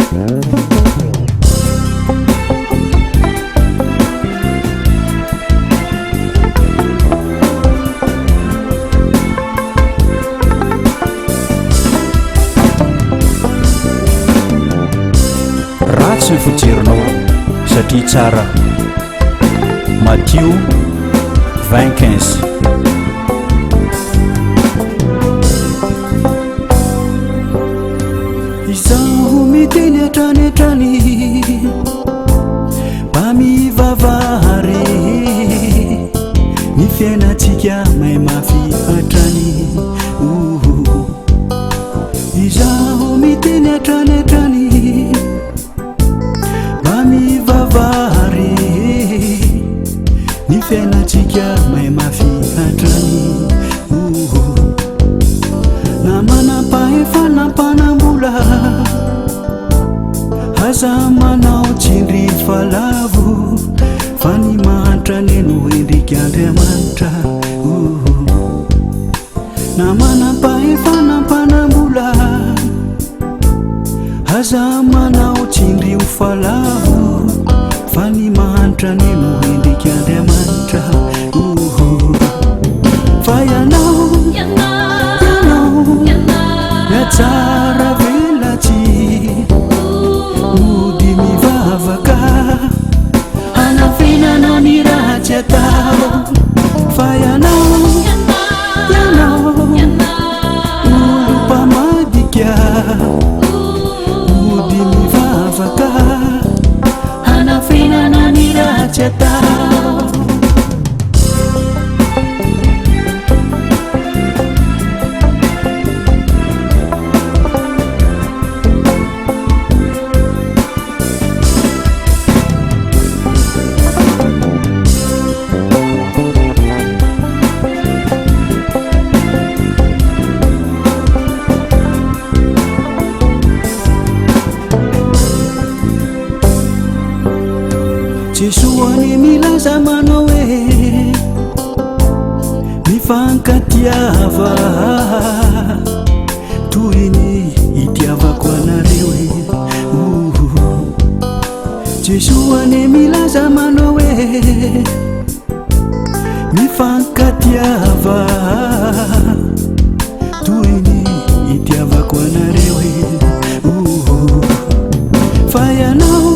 Ratsy ny fijerinao satria tsara. Matthieu 20:15. Izaho miteny hatrany mba mivavahary ny fiainatsika mahay mafy hatrany. Izaho miteny hatrany mba mivavahary ny fiainatsika mahay mafy hatrany. Na manam-pahefanam-panambola aza manao tsindry falavo fa ny mantra neno endrika Andriamanitra. Na manam-pahefanam-panambola aza manao tsindry falavo fa ny mantra neno endrika Andriamanitra. Fa ianao tsara velatsy mody mivavaka hanafinana ny ratsy atao. Fa ianao olo-mpamadika mody mivavaka hanafinana ny ratsy atao. Jesoany milaza manao hoe mifankatiava toy ny itiavako anareo. Jesoany milaza manao hoe mifankatiava toy ny itiavako anareo. Fa ianao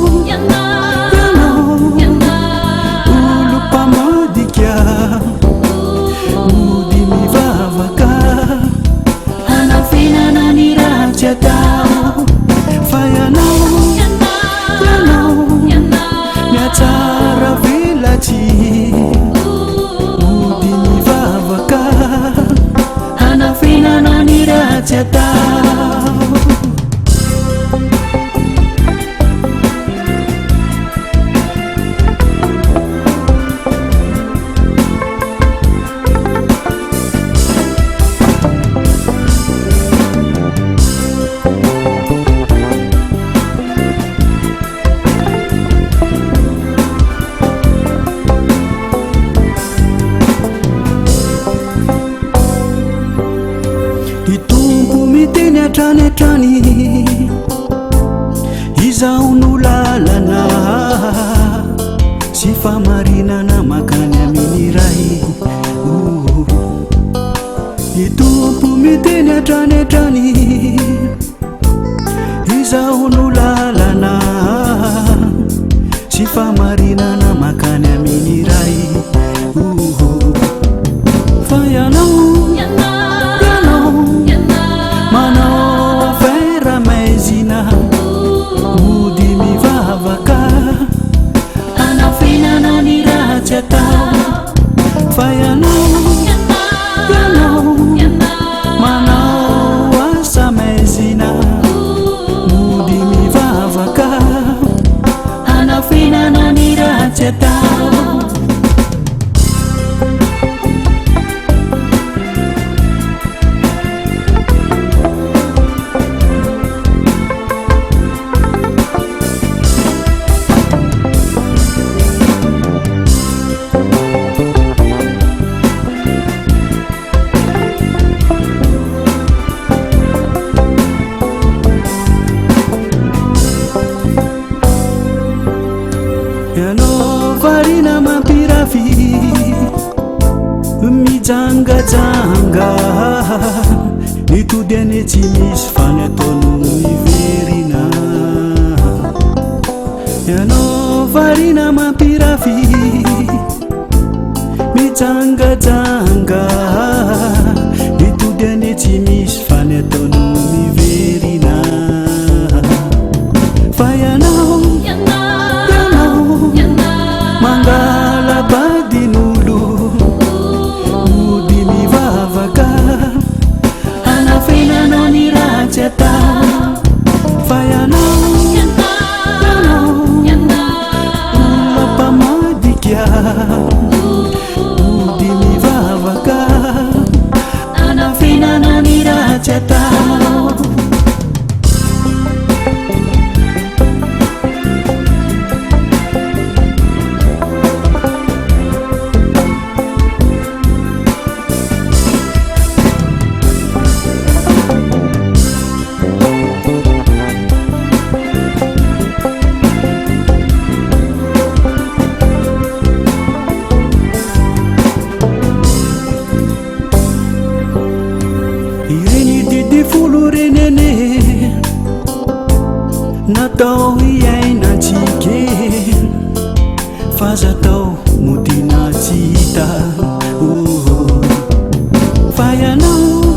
mody mivavaka hanafinana ny ratsy atao. Fa ianao miatsara velatsy mody mivavaka hanafinana ny ratsy atao. Miteny hatrany izaho no lalana sy famarinana makany amin'ny ray. Ny tompo miteny hatrany izaho no lalana sy famarinana makany amin'ny ray. Fa ianao manao afera maizina mody mivavaka hanafinana ny ratsy atao. Fa ianao manao asa maizina mody mivavaka hanafinana ny ratsy mitody ane tsy misy fany ataono miverina ianao varina mampirafy mijangajanga mitody ane tsy misy fany ataono miverina fa ianao mangala badin'olo mody mivavaka anafenanao ny ratsy atao fa ianao olampamadika mody mivavaka anafenanao ny ratsy atao folo renene natao hiainatsike fa zatao modina tsy hita fa ianao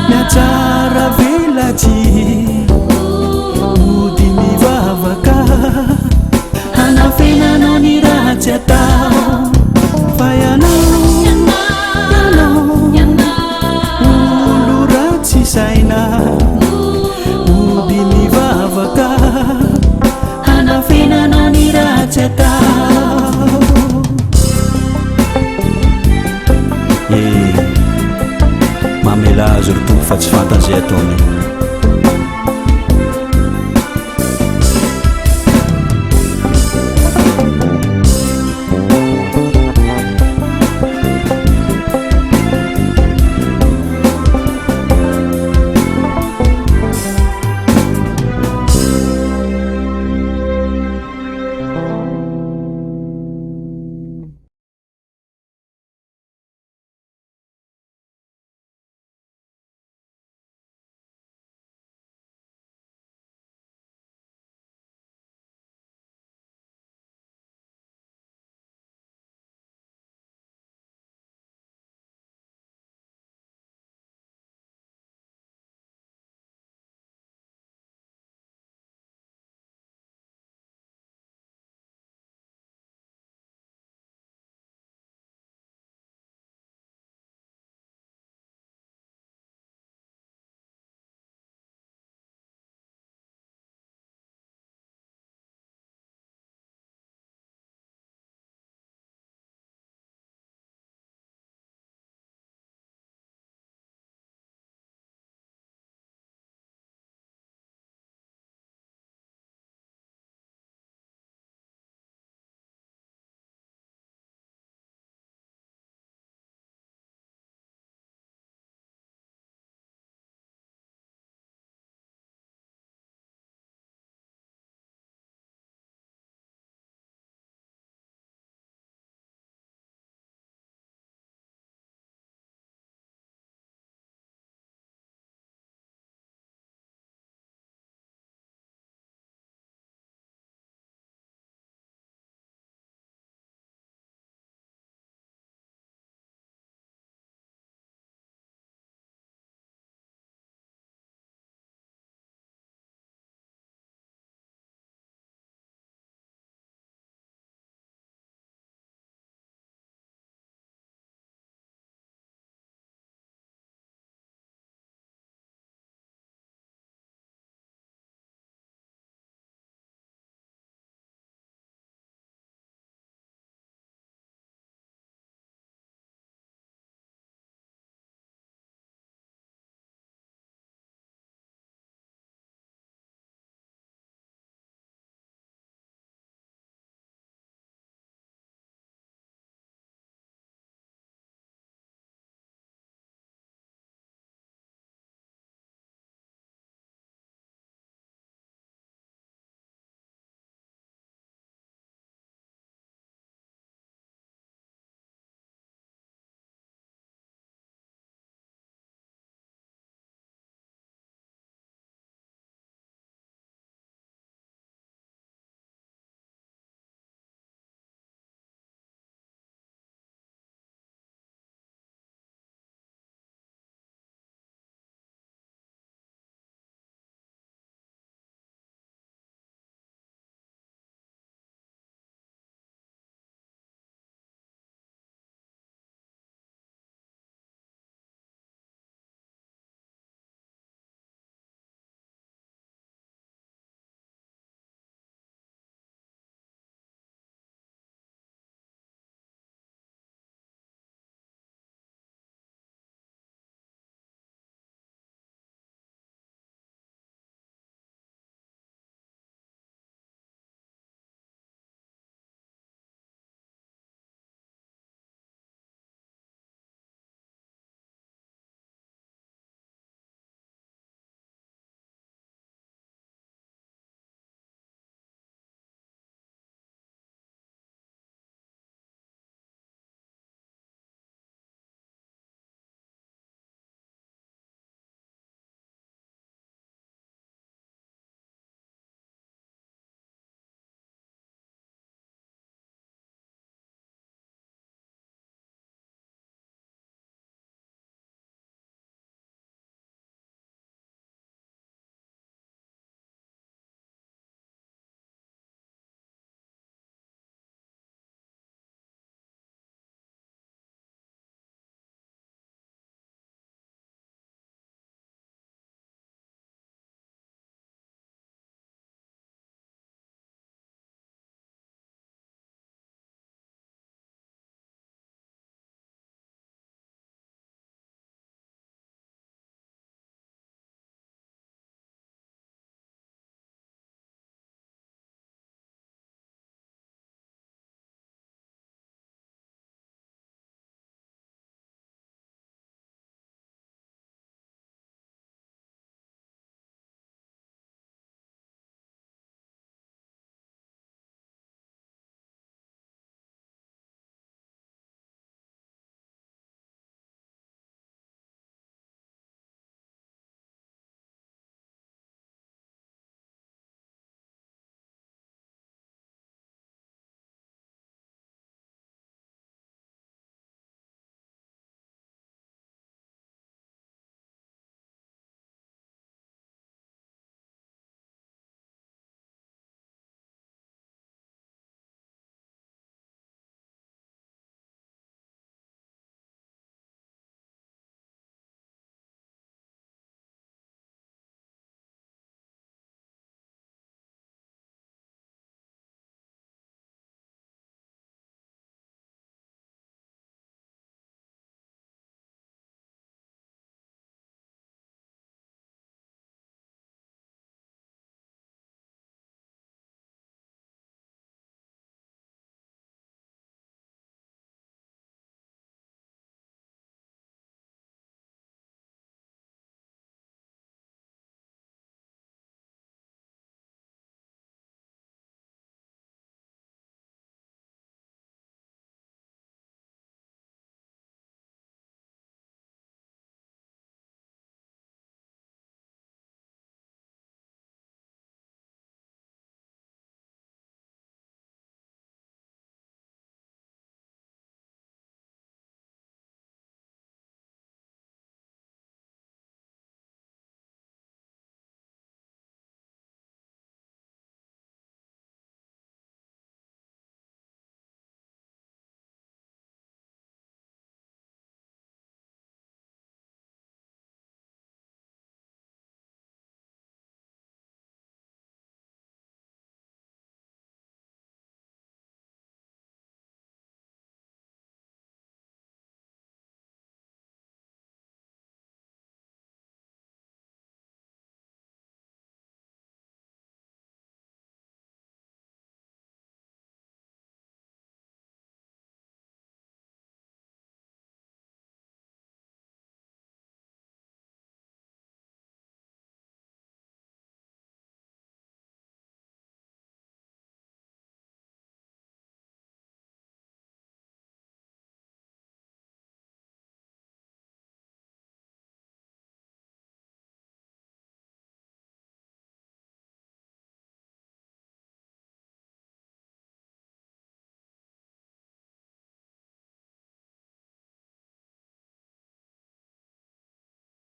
miatsara velatsy mody mivavaka anafenanao ny ratsy atao fa ianao saina mody mivavaka anafenanao ny ratsy atao mamela azy roto fa tsy fantany zay ataony